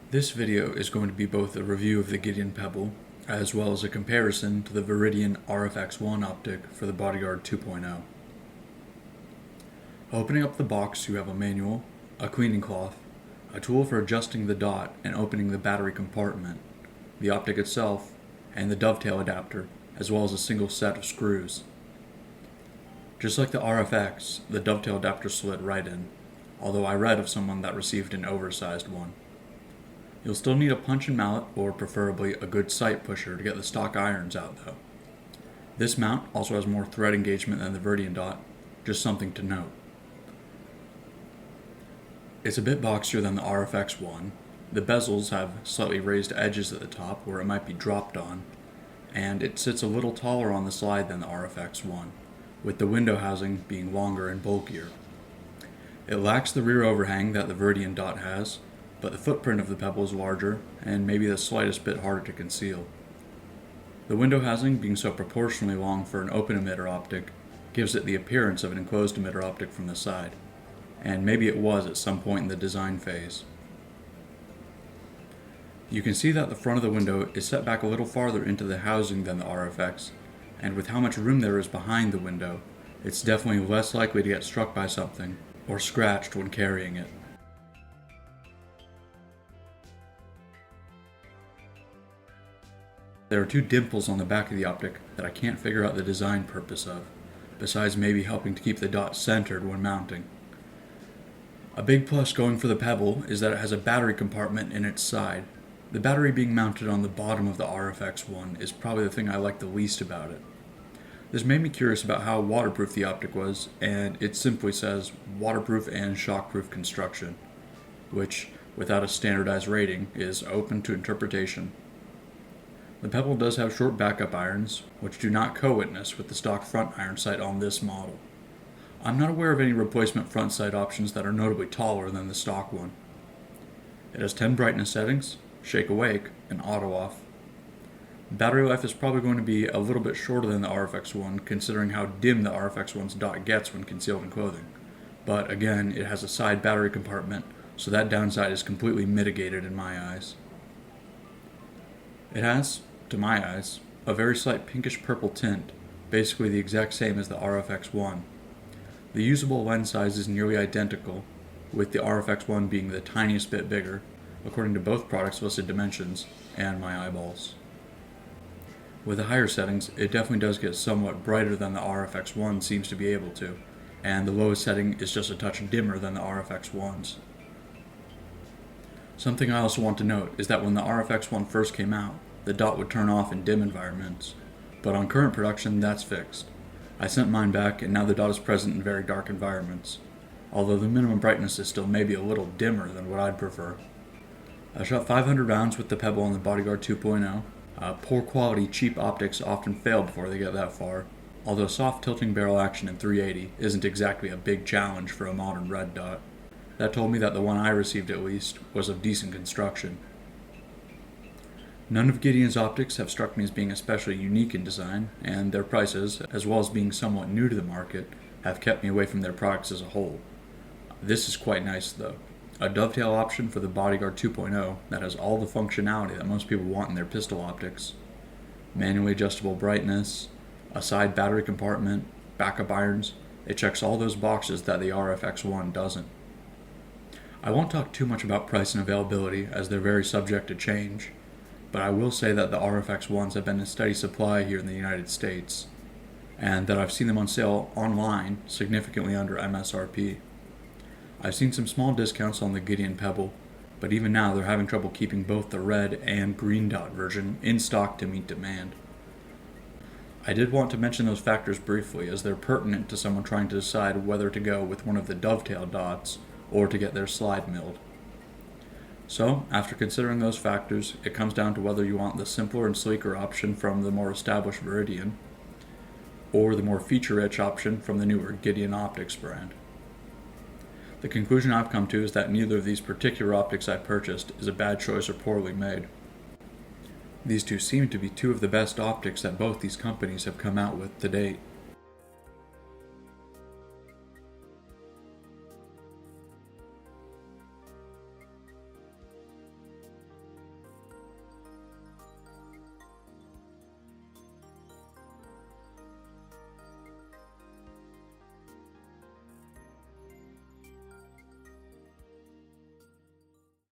This video is going to be both a review of the Gideon Pebble, as well as a comparison to the Viridian RFX1 optic for the Bodyguard 2.0. Opening up the box, you have a manual, a cleaning cloth, a tool for adjusting the dot and opening the battery compartment, the optic itself, and the dovetail adapter, as well as a single set of screws. Just like the RFX, the dovetail adapter slid right in, although I read of someone that received an oversized one. You'll still need a punch and mallet, or preferably a good sight pusher to get the stock irons out though. This mount also has more thread engagement than the Viridian dot, just something to note. It's a bit boxier than the RFX one. The bezels have slightly raised edges at the top where it might be dropped on, and it sits a little taller on the slide than the RFX one, with the window housing being longer and bulkier. It lacks the rear overhang that the Viridian dot has, but the footprint of the Pebble is larger and maybe the slightest bit harder to conceal. The window housing, being so proportionally long for an open emitter optic, gives it the appearance of an enclosed emitter optic from the side, and maybe it was at some point in the design phase. You can see that the front of the window is set back a little farther into the housing than the RFX, and with how much room there is behind the window, it's definitely less likely to get struck by something or scratched when carrying it. There are two dimples on the back of the optic that I can't figure out the design purpose of, besides maybe helping to keep the dot centered when mounting. A big plus going for the Pebble is that it has a battery compartment in its side. The battery being mounted on the bottom of the RFX one is probably the thing I like the least about it. This made me curious about how waterproof the optic was, and it simply says waterproof and shockproof construction, which, without a standardized rating, is open to interpretation. The Pebble does have short backup irons, which do not co-witness with the stock front iron sight on this model. I'm not aware of any replacement front sight options that are notably taller than the stock one. It has 10 brightness settings, shake awake, and auto off. Battery life is probably going to be a little bit shorter than the RFX one, considering how dim the RFX one's dot gets when concealed in clothing. But again, it has a side battery compartment, so that downside is completely mitigated in my eyes. It has, to my eyes, a very slight pinkish purple tint, basically the exact same as the RFX one. The usable lens size is nearly identical, with the RFX one being the tiniest bit bigger, according to both products' listed dimensions, and my eyeballs. With the higher settings, it definitely does get somewhat brighter than the RFX one seems to be able to, and the lowest setting is just a touch dimmer than the RFX one's. Something I also want to note is that when the RFX one first came out, the dot would turn off in dim environments, but on current production that's fixed. I sent mine back and now the dot is present in very dark environments, although the minimum brightness is still maybe a little dimmer than what I'd prefer. I shot 500 rounds with the Pebble on the Bodyguard 2.0. Poor quality cheap optics often fail before they get that far, although soft tilting barrel action in 380 isn't exactly a big challenge for a modern red dot. That told me that the one I received at least was of decent construction. None of Gideon's optics have struck me as being especially unique in design, and their prices, as well as being somewhat new to the market, have kept me away from their products as a whole. This is quite nice though. A dovetail option for the Bodyguard 2.0 that has all the functionality that most people want in their pistol optics. Manually adjustable brightness, a side battery compartment, backup irons. It checks all those boxes that the RFX one doesn't. I won't talk too much about price and availability as they're very subject to change, but I will say that the RFX ones have been in steady supply here in the United States, and that I've seen them on sale online significantly under MSRP. I've seen some small discounts on the Gideon Pebble, but even now they're having trouble keeping both the red and green dot version in stock to meet demand. I did want to mention those factors briefly as they're pertinent to someone trying to decide whether to go with one of the dovetail dots or to get their slide milled. So, after considering those factors, it comes down to whether you want the simpler and sleeker option from the more established Viridian, or the more feature-rich option from the newer Gideon Optics brand. The conclusion I've come to is that neither of these particular optics I purchased is a bad choice or poorly made. These two seem to be two of the best optics that both these companies have come out with to date.